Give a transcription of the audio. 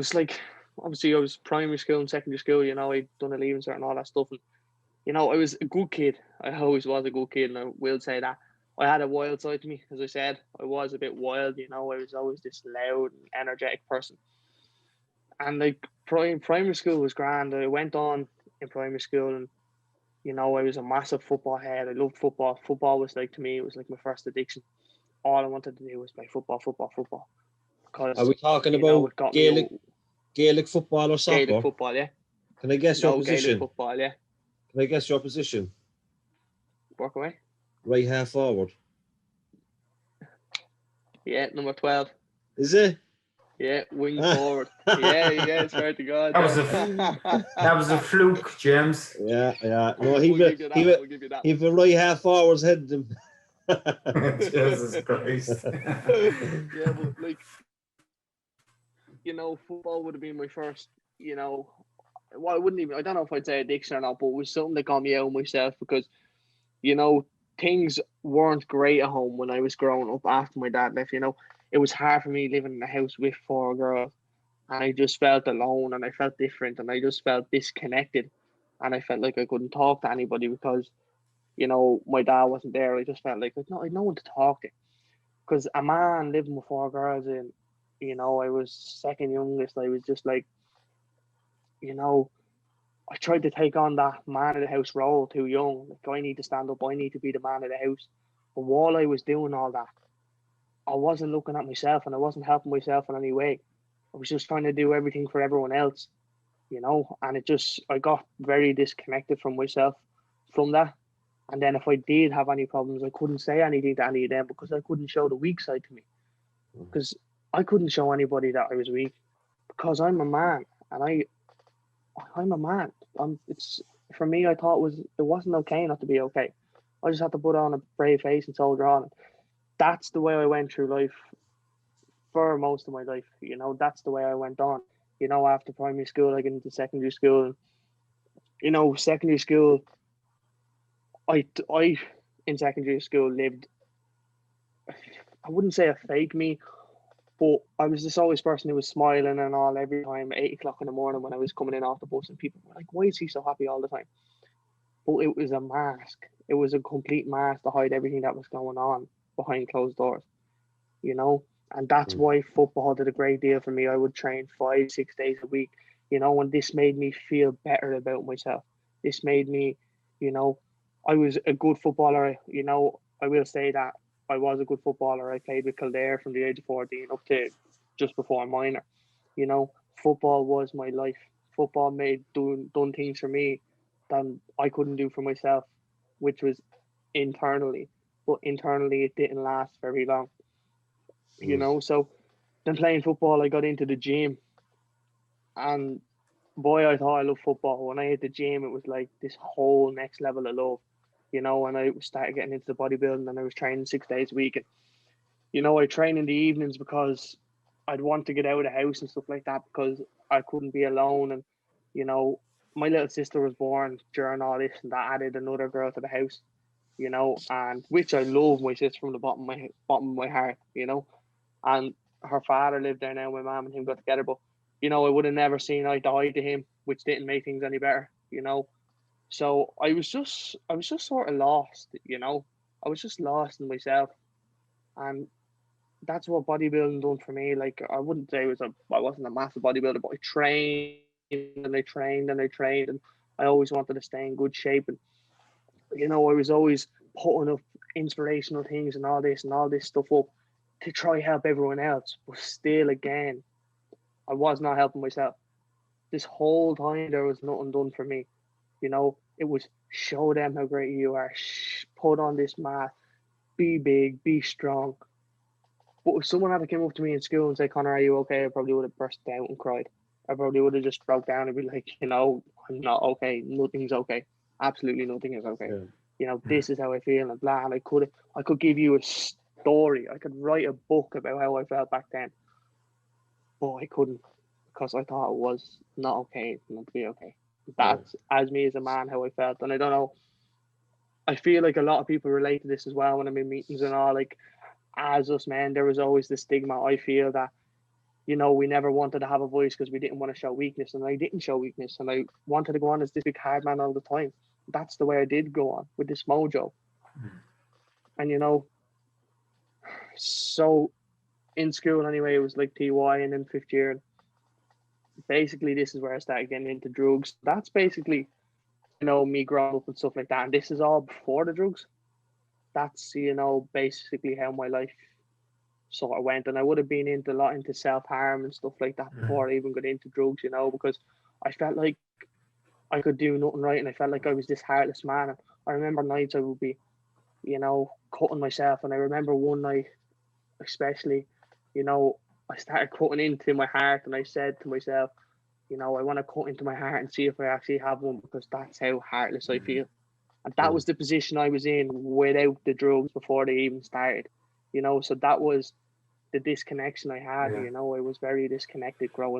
was like, obviously I was primary school and secondary school, I'd done a leaving cert and all that stuff. And, I was a good kid. I always was a good kid, and I will say that. I had a wild side to me, as I said. I was a bit wild, I was always this loud and energetic person. And like primary school was grand. I went on in primary school, and I was a massive football head. I loved football. Football was like, to me, it was like my first addiction. All I wanted to do was play football, football, football. Are Because we talking about it got Gaelic football or soccer? Gaelic football, yeah. Can I guess your position? Gaelic football, yeah. Can I guess your position? Work away. Right half forward. Yeah, number 12. Is it? Yeah, wing forward. Yeah, swear to God. That was a fluke, James. Yeah. No, we'll give you that. He the right half forwards headed him. Jesus Christ. Yeah, but like, football would have been my first, well, I don't know if I'd say addiction or not, but it was something that got me out of myself because, things weren't great at home when I was growing up after my dad left, It was hard for me living in a house with 4 girls, and I just felt alone, and I felt different, and I just felt disconnected, and I felt like I couldn't talk to anybody because, my dad wasn't there. I just felt like I'd no one to talk to, because a man living with 4 girls and, I was second youngest. I was just like, I tried to take on that man of the house role too young. Like, I need to stand up. I need to be the man of the house. But while I was doing all that, I wasn't looking at myself, and I wasn't helping myself in any way. I was just trying to do everything for everyone else, and I got very disconnected from myself from that. And then if I did have any problems, I couldn't say anything to any of them because I couldn't show the weak side to me. Because I couldn't show anybody that I was weak because I'm a man, and I'm a man. It's for me. I thought it wasn't okay not to be okay. I just had to put on a brave face and soldier on. That's the way I went through life for most of my life. That's the way I went on. After primary school, I get into secondary school. Secondary school, I in secondary school lived, I wouldn't say a fake me, but I was just always person who was smiling and all every time at 8 o'clock in the morning when I was coming in off the bus, and people were like, why is he so happy all the time? But it was a mask. It was a complete mask to hide everything that was going on behind closed doors, and that's why football did a great deal for me. I would train 5-6 days a week, and this made me feel better about myself. This made me, I was a good footballer. I will say that I was a good footballer. I played with Kildare from the age of 14 up to just before minor. Football was my life. Football made done things for me that I couldn't do for myself, which was internally. But internally, it didn't last very long. So then playing football, I got into the gym, and boy, I thought I loved football. When I hit the gym, it was like this whole next level of love, and I started getting into the bodybuilding, and I was training 6 days a week. And, I train in the evenings because I'd want to get out of the house and stuff like that because I couldn't be alone. And, my little sister was born during all this, and that added another girl to the house, and which I love my sister from the bottom of my heart, and her father lived there now. My mom and him got together, but I would have never seen eye to eye to him, which didn't make things any better, So I was just sort of lost, I was just lost in myself, and that's what bodybuilding done for me. Like, I wouldn't say I wasn't a massive bodybuilder, but I trained and I trained and I trained, and I always wanted to stay in good shape. And I was always putting up inspirational things and all this stuff up to try help everyone else, but still, again, I was not helping myself. This whole time there was nothing done for me. It was show them how great you are, put on this mat, be big, be strong. But if someone had to come up to me in school and say, Conor, are you okay? I probably would have burst out and cried. I probably would have just broke down and be like, I'm not okay. Nothing's okay. Absolutely nothing is okay. Yeah. This is how I feel and blah. And I could give you a story. I could write a book about how I felt back then. But I couldn't, because I thought it was not okay not to be okay. That's, as me as a man, how I felt. And I don't know, I feel like a lot of people relate to this as well when I'm in meetings and all. Like, as us men, there was always the stigma, I feel, that you know, we never wanted to have a voice because we didn't want to show weakness, and I didn't show weakness, and I wanted to go on as this big hard man all the time. That's the way I did go on with this mojo. And you know, so in school anyway, it was like TY, and then 5th year. Basically, this is where I started getting into drugs. That's basically, you know, me growing up and stuff like that. And this is all before the drugs. That's, you know, basically how my life sort of went. And I would have been into a lot into self-harm and stuff like that before I even got into drugs, you know, because I felt like I could do nothing right, and I felt like I was this heartless man. And I remember nights I would be, you know, cutting myself. And I remember one night especially, you know, I started cutting into my heart, and I said to myself, you know, I want to cut into my heart and see if I actually have one, because that's how heartless I feel. And that was the position I was in without the drugs before they even started, you know. So that was the disconnection I had, you know. I was very disconnected growing